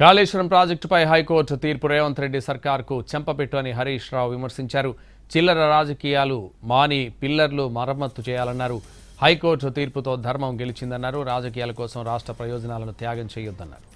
కాళేశ్వరం ప్రాజెక్టుపై హైకోర్టు తీర్పు రేవంత్ రెడ్డి సర్కార్కు చెంపపెట్టు అని హరీష్ రావు విమర్శించారు. చిల్లర రాజకీయాలు మాని పిల్లర్లు మరమ్మతు చేయాలన్నారు. హైకోర్టు తీర్పుతో ధర్మం గెలిచిందన్నారు. రాజకీయాల కోసం రాష్ట్ర ప్రయోజనాలను త్యాగం చేయొద్దన్నారు.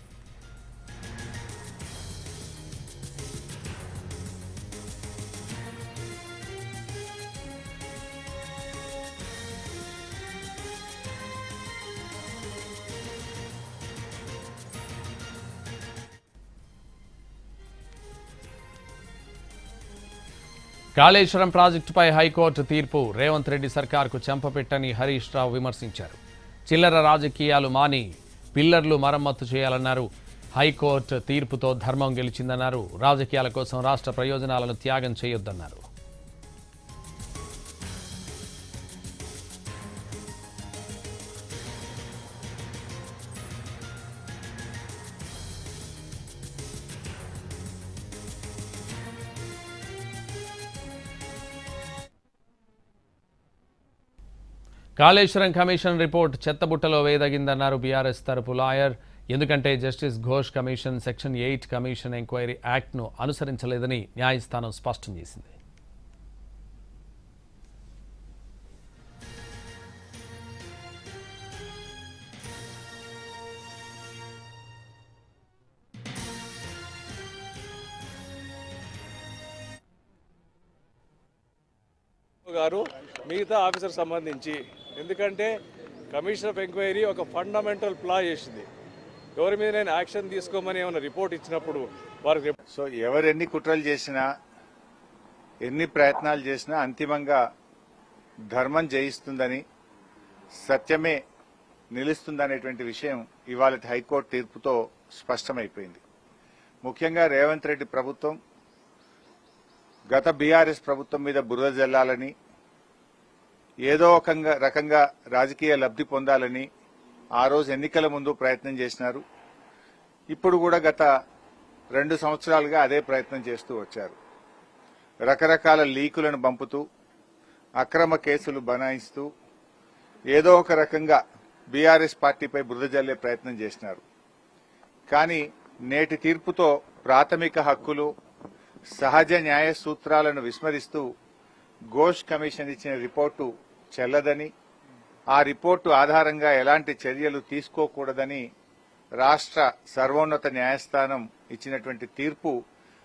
కాళేశ్వరం ప్రాజెక్టుపై హైకోర్టు తీర్పు రేవంత్ రెడ్డి సర్కార్కు చెంపపెట్టని హరీష్ రావు విమర్శించారు. చిల్లర రాజకీయాలు మాని పిల్లర్లు మరమ్మతు చేయాలన్నారు. హైకోర్టు తీర్పుతో ధర్మం గెలిచిందన్నారు. రాజకీయాల కోసం రాష్ట్ర ప్రయోజనాలను త్యాగం చేయొద్దన్నారు. కాళేశ్వరం కమిషన్ రిపోర్ట్ చెత్తబుట్టలో వేయదగిందన్నారు బీఆర్ఎస్ తరపు లాయర్. ఎందుకంటే justice Ghosh commission section 8 commission enquiry యాక్ట్ను అనుసరించలేదని న్యాయస్థానం స్పష్టం చేసింది. గారు మిగతా ఆఫీసర్ సంబంధించి ఎందుకంటే కమిషన్ ఆఫ్ ఎంక్వైరీ ఒక ఫండమెంటల్ ప్లా చేసింది. ఎవరి మీద నేను యాక్షన్ తీసుకోమని ఏమైనా రిపోర్ట్ ఇచ్చినప్పుడు వారికి సో ఎవరు ఎన్ని కుట్రలు చేసినా ఎన్ని ప్రయత్నాలు చేసినా అంతిమంగా ధర్మం జయిస్తుందని సత్యమే నిలుస్తుందనేటువంటి విషయం ఇవాళ హైకోర్టు తీర్పుతో స్పష్టమైపోయింది. ముఖ్యంగా రేవంత్ రెడ్డి ప్రభుత్వం గత బీఆర్ఎస్ ప్రభుత్వం మీద బురద జల్లాలని, ఏదో ఒక రకంగా రాజకీయ లబ్ధి పొందాలని ఆ రోజు ఎన్నికల ముందు ప్రయత్నం చేసినారు. ఇప్పుడు కూడా గత 2 సంవత్సరాలుగా అదే ప్రయత్నం చేస్తూ వచ్చారు. రకరకాల లీకులను పంపుతూ, అక్రమ కేసులు బనాయిస్తూ ఏదో ఒక రకంగా బీఆర్ఎస్ పార్టీపై బురద జల్లే ప్రయత్నం చేసినారు. కానీ నేటి తీర్పుతో ప్రాథమిక హక్కులు, సహజ న్యాయ సూత్రాలను విస్మరిస్తూ ఘోష్ కమిషన్ ఇచ్చిన రిపోర్టు చెల్లదని, ఆ రిపోర్టు ఆధారంగా ఎలాంటి చర్యలు తీసుకోకూడదని రాష్ట్ర సర్వోన్నత న్యాయస్థానం ఇచ్చినటువంటి తీర్పు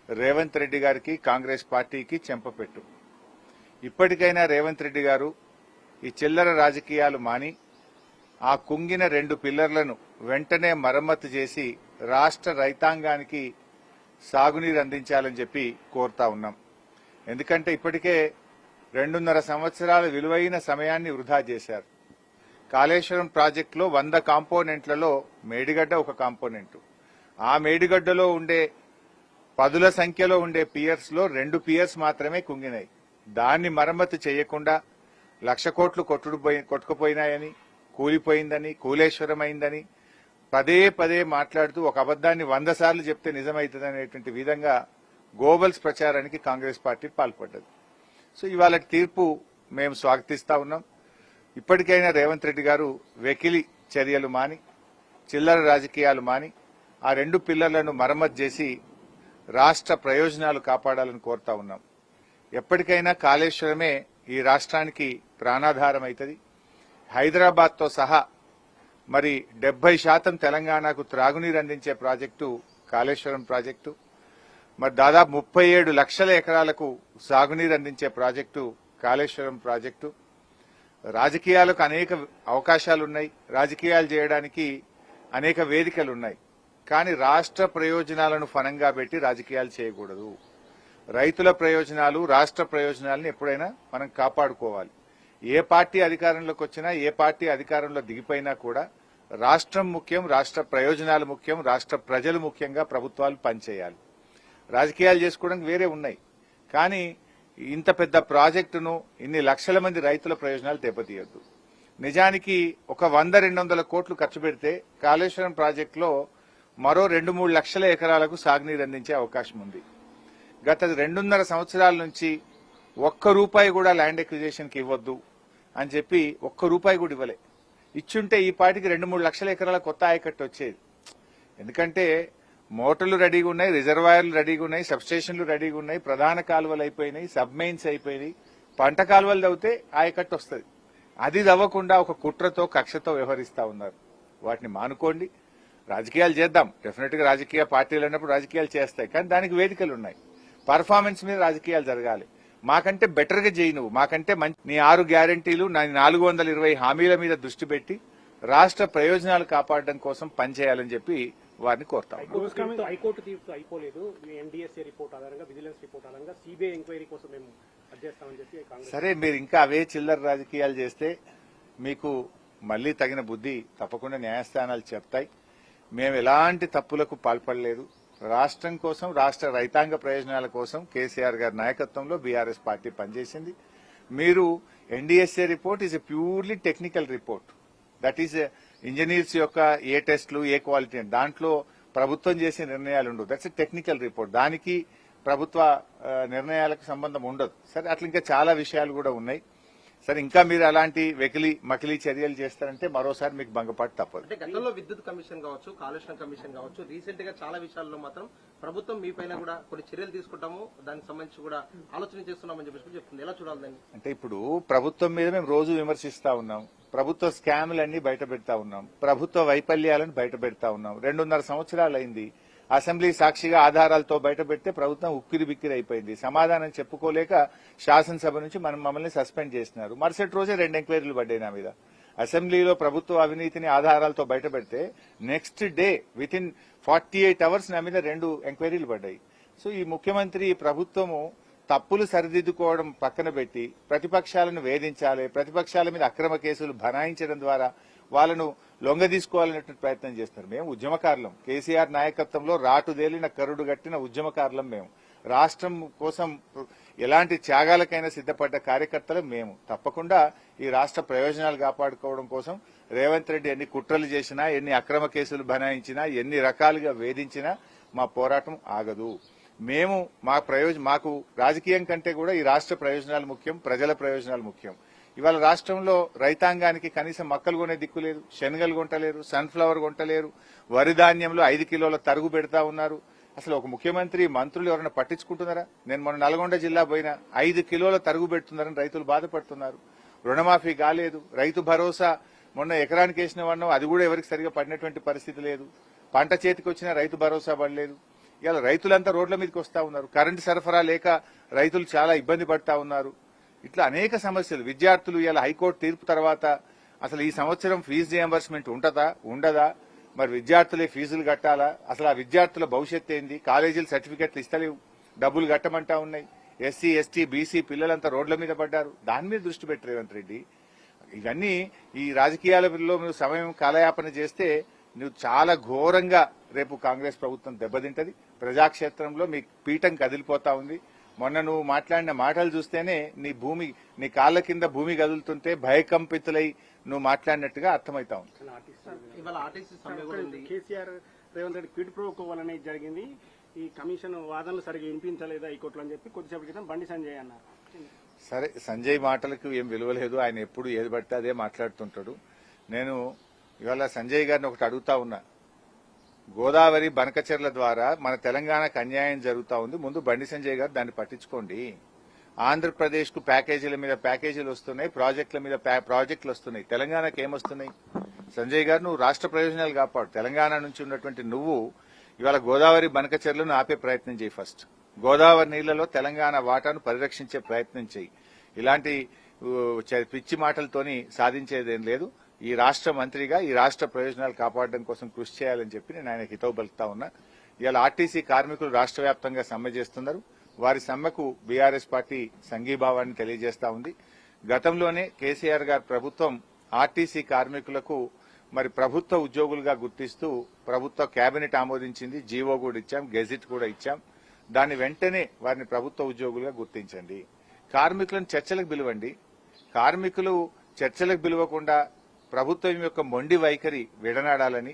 రేవంత్ రెడ్డి గారికి, కాంగ్రెస్ పార్టీకి చెంపపెట్టు. ఇప్పటికైనా రేవంత్ రెడ్డి గారు ఈ చిల్లర రాజకీయాలు మాని ఆ కుంగిన 2 పిల్లర్లను వెంటనే మరమ్మతు చేసి రాష్ట్ర రైతాంగానికి సాగునీరు అందించాలని చెప్పి కోరుతా ఉన్నాం. ఎందుకంటే ఇప్పటికే 2.5 సంవత్సరాల విలువైన సమయాన్ని వృధా చేశారు. కాళేశ్వరం ప్రాజెక్టులో 100 కాంపోనెంట్లలో మేడిగడ్డ ఒక కాంపోనెంటు. ఆ మేడిగడ్డలో ఉండే పదుల సంఖ్యలో ఉండే పియర్స్ లో 2 పియర్స్ మాత్రమే కుంగినాయి. దాన్ని మరమ్మతు చేయకుండా 1,00,000 కోట్లు కొట్టుకుపోయినాయని, కూలిపోయిందని, కూలేశ్వరమైందని పదే పదే మాట్లాడుతూ ఒక అబద్దాన్ని 100 సార్లు చెప్తే నిజమవుతుందనేటువంటి విధంగా గోబల్స్ ప్రచారానికి కాంగ్రెస్ పార్టీ పాల్పడ్డది. సో ఇవాళ తీర్పు మేము స్వాగతిస్తా ఉన్నాం. ఇప్పటికైనా రేవంత్ రెడ్డి గారు వెకిలి చర్యలు మాని, చిల్లర రాజకీయాలు మాని ఆ 2 పిల్లర్లను మరమ్మతు చేసి రాష్ట్ర ప్రయోజనాలు కాపాడాలని కోరుతా ఉన్నాం. ఎప్పటికైనా కాళేశ్వరమే ఈ రాష్ట్రానికి ప్రాణాధారం అవుతుంది. హైదరాబాద్తో సహా మరి 70% తెలంగాణకు త్రాగునీరు అందించే ప్రాజెక్టు కాళేశ్వరం ప్రాజెక్టు. మరి దాదాపు 37 లక్షల ఎకరాలకు సాగునీరు అందించే ప్రాజెక్టు కాళేశ్వరం ప్రాజెక్టు. రాజకీయాలకు అనేక అవకాశాలున్నాయి, రాజకీయాలు చేయడానికి అనేక వేదికలున్నాయి. కానీ రాష్ట్ర ప్రయోజనాలను ఫనంగా పెట్టి రాజకీయాలు చేయకూడదు. రైతుల ప్రయోజనాలు, రాష్ట్ర ప్రయోజనాలను ఎప్పుడైనా మనం కాపాడుకోవాలి. ఏ పార్టీ అధికారంలోకి వచ్చినా, ఏ పార్టీ అధికారంలో దిగిపోయినా కూడా రాష్ట్రం ముఖ్యం, రాష్ట్ర ప్రయోజనాలు ముఖ్యం, రాష్ట్ర ప్రజలు ముఖ్యంగా ప్రభుత్వాలు పనిచేయాలి. రాజకీయాలు చేసుకోవడానికి వేరే ఉన్నాయి. కానీ ఇంత పెద్ద ప్రాజెక్టును ఇన్ని లక్షల మంది రైతుల ప్రయోజనాలు దెబ్బతీయొద్దు. నిజానికి ఒక 100-200 కోట్లు ఖర్చు పెడితే కాళేశ్వరం ప్రాజెక్టులో మరో 2-3 లక్షల ఎకరాలకు సాగునీరు అందించే అవకాశం ఉంది. గత 2.5 సంవత్సరాల నుంచి ₹1 కూడా ల్యాండ్ ఎక్విజిషన్ కి ఇవ్వద్దు అని చెప్పి ₹1 కూడా ఇవ్వలే. ఇచ్చుంటే ఈ పాటికి 2-3 లక్షల ఎకరాల కొత్త ఆయకట్టు వచ్చేది. ఎందుకంటే మోటార్లు రెడీగా ఉన్నాయి, రిజర్వాయర్లు రెడీగా ఉన్నాయి, సబ్స్టేషన్లు రెడీగా ఉన్నాయి, ప్రధాన కాలువలు అయిపోయినాయి, సబ్ మెయిన్స్ అయిపోయినాయి. పంట కాలువలు తవ్వితే ఆయకట్టు వస్తుంది. అది తవ్వకుండా ఒక కుట్రతో కక్షతో వ్యవహరిస్తా ఉన్నారు. వాటిని మానుకోండి. రాజకీయాలు చేద్దాం, డెఫినెట్ గా రాజకీయ పార్టీలు అన్నప్పుడు రాజకీయాలు చేస్తాయి, కానీ దానికి వేదికలు ఉన్నాయి. పర్ఫార్మెన్స్ మీద రాజకీయాలు జరగాలి. మాకంటే బెటర్ గా చేయి నువ్వు, మాకంటే మంచి నీ 6 గ్యారంటీలు, నా 420 హామీల మీద దృష్టి పెట్టి రాష్ట్ర ప్రయోజనాలు కాపాడడం కోసం పనిచేయాలని చెప్పి వారిని కోరుతాం. హైకోర్టు తీర్పు అయిపోలేదు. ఎన్డీఎస్ఏ రిపోర్ట్ ఆధారంగా, విజిలెన్స్ రిపోర్ట్ ఆధారంగా సిబిఐ ఎంక్వైరీ కోసం మేము చేస్తామని చెప్పి కాంగ్రెస్. సరే, మీరు ఇంకా అవే చిల్లర రాజకీయాలు చేస్తే మీకు మళ్లీ తగిన బుద్ధి తప్పకుండా న్యాయస్థానాలు చెప్తాయి. మేము ఎలాంటి తప్పులకు పాల్పడలేదు. రాష్ట్రం కోసం, రాష్ట్ర రైతాంగ ప్రయోజనాల కోసం కేసీఆర్ గారి నాయకత్వంలో బీఆర్ఎస్ పార్టీ పనిచేసింది. మీరు NDSA report is a purely technical report. That is engineers యొక్క ఏ టెస్టులు, ఏ క్వాలిటీ, దాంట్లో ప్రభుత్వం చేసే నిర్ణయాలు ఉండవు. That's a technical report. దానికి ప్రభుత్వ నిర్ణయాలకు సంబంధం ఉండదు. సరే, అట్లా ఇంకా చాలా విషయాలు కూడా ఉన్నాయి. సరే, ఇంకా మీరు అలాంటి మకిలీ చర్యలు చేస్తారంటే మరోసారి మీకు భంగపాటు తప్పదు. అంటే గతంలో విద్యుత్ కమిషన్ కావచ్చు, కాలుష్యం కమిషన్ కావచ్చు, రీసెంట్ గా చాలా విషయాల్లో మాత్రం ప్రభుత్వం మీ పైన కూడా కొన్ని చర్యలు తీసుకుంటాము, దానికి సంబంధించి కూడా ఆలోచన చేస్తున్నామని చెప్పేసి చెప్తుంది. ఎలా చూడాలి దాన్ని? అంటే ఇప్పుడు ప్రభుత్వం మీద మేము రోజు విమర్శిస్తా ఉన్నాం, ప్రభుత్వ స్కాములన్నీ బయట పెడతా ఉన్నాం, ప్రభుత్వ వైఫల్యాలను బయట పెడతా ఉన్నాం. 2.5 సంవత్సరాలు అయింది. అసెంబ్లీ సాక్షిగా ఆధారాలతో బయట పెడితే ప్రభుత్వం ఉక్కిరి బిక్కిరి అయిపోయింది. సమాధానం చెప్పుకోలేక శాసనసభ నుంచి మమ్మల్ని సస్పెండ్ చేసినారు. మరుసటి రోజే 2 ఎంక్వైరీలు పడ్డాయి నా మీద. అసెంబ్లీలో ప్రభుత్వ అవినీతిని ఆధారాలతో బయట పెడితే నెక్స్ట్ డే వితిన్ 48 అవర్స్ నా మీద 2 ఎంక్వైరీలు పడ్డాయి. సో ఈ ముఖ్యమంత్రి, ఈ ప్రభుత్వము తప్పులు సరిదిద్దుకోవడం పక్కన పెట్టి ప్రతిపక్షాలను వేధించాలి, ప్రతిపక్షాల మీద అక్రమ కేసులు బనాయించడం ద్వారా వాళ్ళను లొంగదీసుకోవాలనేటువంటి ప్రయత్నం చేస్తున్నారు. మేము ఉద్యమకారులం. కేసీఆర్ నాయకత్వంలో రాటుదేలిన కరుడు గట్టిన ఉద్యమకారులం మేము. రాష్ట్రం కోసం ఎలాంటి త్యాగాలకైనా సిద్ధపడ్డ కార్యకర్తలు మేము. తప్పకుండా ఈ రాష్ట్ర ప్రయోజనాలు కాపాడుకోవడం కోసం రేవంత్ రెడ్డి ఎన్ని కుట్రలు చేసినా, ఎన్ని అక్రమ కేసులు బనాయించినా, ఎన్ని రకాలుగా వేధించినా మా పోరాటం ఆగదు. మేము మాకు రాజకీయం కంటే కూడా ఈ రాష్ట్ర ప్రయోజనాలు ముఖ్యం, ప్రజల ప్రయోజనాలు ముఖ్యం. ఇవాళ రాష్ట్రంలో రైతాంగానికి కనీసం మక్కలు కొనే దిక్కు లేదు, శనగలు కొంటలేరు, సన్ఫ్లవర్ కొంటలేరు, వరి ధాన్యంలో 5 కిలోల తరుగు పెడతా ఉన్నారు. అసలు ఒక ముఖ్యమంత్రి, మంత్రులు ఎవరైనా పట్టించుకుంటున్నారా? నేను మొన్న నల్గొండ జిల్లా పోయినా 5 కిలోల తరుగు పెడుతున్నారని రైతులు బాధపడుతున్నారు. రుణమాఫీ కాలేదు. రైతు భరోసా మొన్న ఎకరానికి వేసిన వన్నం అది కూడా ఎవరికి సరిగా పడినటువంటి పరిస్థితి లేదు. పంట చేతికి వచ్చినా రైతు భరోసా పడలేదు. ఇవాళ రైతులంతా రోడ్ల మీదకి వస్తా ఉన్నారు. కరెంటు సరఫరా లేక రైతులు చాలా ఇబ్బంది పడతా ఉన్నారు. ఇట్లా అనేక సమస్యలు. విద్యార్థులు ఇవాళ హైకోర్టు తీర్పు తర్వాత అసలు ఈ సంవత్సరం ఫీజు రియంబర్స్మెంట్ ఉంటదా, ఉండదా, మరి విద్యార్థులే ఫీజులు కట్టాలా, అసలు ఆ విద్యార్థుల భవిష్యత్తు ఏంది, కాలేజీలు సర్టిఫికెట్లు ఇస్తలేవు, డబ్బులు కట్టమంటా ఉన్నాయి. ఎస్సీ, ఎస్టీ, బీసీ పిల్లలంతా రోడ్ల మీద పడ్డారు. దాని మీద దృష్టి పెట్టి రేవంత్ రెడ్డి ఇవన్నీ ఈ రాజకీయాలలో నువ్వు సమయం కాలయాపన చేస్తే నువ్వు చాలా ఘోరంగా రేపు కాంగ్రెస్ ప్రభుత్వం దెబ్బతింటది. ప్రజాక్షేత్రంలో మీ పీఠం కదిలిపోతా ఉంది. మొన్న నువ్వు మాట్లాడిన మాటలు చూస్తేనే నీ కాళ్ల కింద భూమి కదులుతుంటే భయకంపితులై నువ్వు మాట్లాడినట్టుగా అర్థమైతా ఉంది. కేసీఆర్ రేవంత్ రెడ్డి క్విడ్ ప్రో కోవాలని జరిగింది. ఈ కమిషన్ వాదనలు సరిగా వినిపించలేదు హైకోర్టులో అని చెప్పి కొద్దిసేపటి క్రితం బండి సంజయ్ అన్నారు. సరే, సంజయ్ మాటలకు ఏం విలువ లేదు. ఆయన ఎప్పుడు ఏది పడితే అదే మాట్లాడుతుంటాడు. నేను ఇవాళ సంజయ్ గారిని ఒకటి అడుగుతా ఉన్నా. గోదావరి బనకచెర్ల ద్వారా మన తెలంగాణకు అన్యాయం జరుగుతా ఉంది. ముందు బండి సంజయ్ గారు దాన్ని పట్టించుకోండి. ఆంధ్రప్రదేశ్ కు ప్యాకేజీల మీద ప్యాకేజీలు వస్తున్నాయి, ప్రాజెక్టుల మీద ప్రాజెక్టులు వస్తున్నాయి. తెలంగాణకు ఏమొస్తున్నాయి? సంజయ్ గారు, నువ్వు రాష్ట్ర ప్రయోజనాలు కాపాడు. తెలంగాణ నుంచి ఉన్నటువంటి నువ్వు ఇవాళ గోదావరి బనకచెర్లను ఆపే ప్రయత్నం చేయి. ఫస్ట్ గోదావరి నీళ్లలో తెలంగాణ వాటాను పరిరక్షించే ప్రయత్నం చేయి. ఇలాంటి పిచ్చి మాటలతోని సాధించేదేం లేదు. ఈ రాష్ట్ర మంత్రిగా ఈ రాష్ట్ర ప్రయోజనాలు కాపాడడం కోసం కృషి చేయాలని చెప్పి నేను ఆయన హితవు పలుకుతా ఉన్నా. ఇవాళ ఆర్టీసీ కార్మికులు రాష్ట్ర వ్యాప్తంగా సమ్మె చేస్తున్నారు. వారి సమ్మెకు బీఆర్ఎస్ పార్టీ సంఘీభావాన్ని తెలియజేస్తా ఉంది. గతంలోనే కేసీఆర్ గారి ప్రభుత్వం ఆర్టీసీ కార్మికులకు మరి ప్రభుత్వ ఉద్యోగులుగా గుర్తిస్తూ ప్రభుత్వ కేబినెట్ ఆమోదించింది. జీవో కూడా ఇచ్చాం, గెజిట్ కూడా ఇచ్చాం. దాని వెంటనే వారిని ప్రభుత్వ ఉద్యోగులుగా గుర్తించండి. కార్మికులను చర్చలకు పిలవండి. కార్మికులు చర్చలకు పిలవకుండా ప్రభుత్వం యొక్క మొండి వైఖరి విడనాడాలని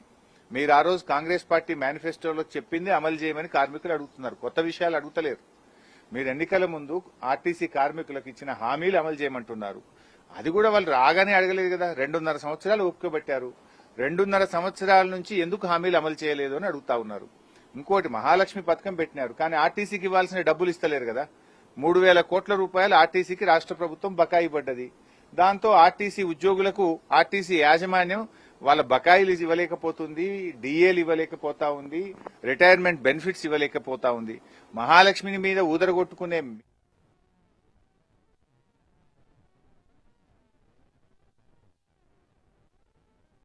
మీరు ఆ రోజు కాంగ్రెస్ పార్టీ మేనిఫెస్టోలో చెప్పింది అమలు చేయమని కార్మికులు అడుగుతున్నారు. కొత్త విషయాలు అడుగుతలేరు. మీరు ఎన్నికల ముందు ఆర్టీసీ కార్మికులకు ఇచ్చిన హామీలు అమలు చేయమంటున్నారు. అది కూడా వాళ్ళు రాగానే అడగలేదు కదా. 2.5 సంవత్సరాలు ఒప్పుకోబెట్టారు. 2.5 సంవత్సరాల నుంచి ఎందుకు హామీలు అమలు చేయలేదు అని అడుగుతా ఉన్నారు. ఇంకోటి మహాలక్ష్మి పథకం పెట్టినారు, కానీ ఆర్టీసీకి ఇవ్వాల్సిన డబ్బులు ఇస్తలేరు కదా. 3,000 కోట్ల రూపాయలు ఆర్టీసీకి రాష్ట్ర ప్రభుత్వం బకాయి పడ్డది. దాంతో ఆర్టీసీ ఉద్యోగులకు ఆర్టీసీ యాజమాన్యం వాళ్ళ బకాయిలు ఇవ్వలేకపోతుంది, డిఏలు ఇవ్వలేకపోతా ఉంది, రిటైర్మెంట్ బెనిఫిట్స్ ఇవ్వలేకపోతా ఉంది. మహాలక్ష్మిని మీద ఊదరగొట్టుకునే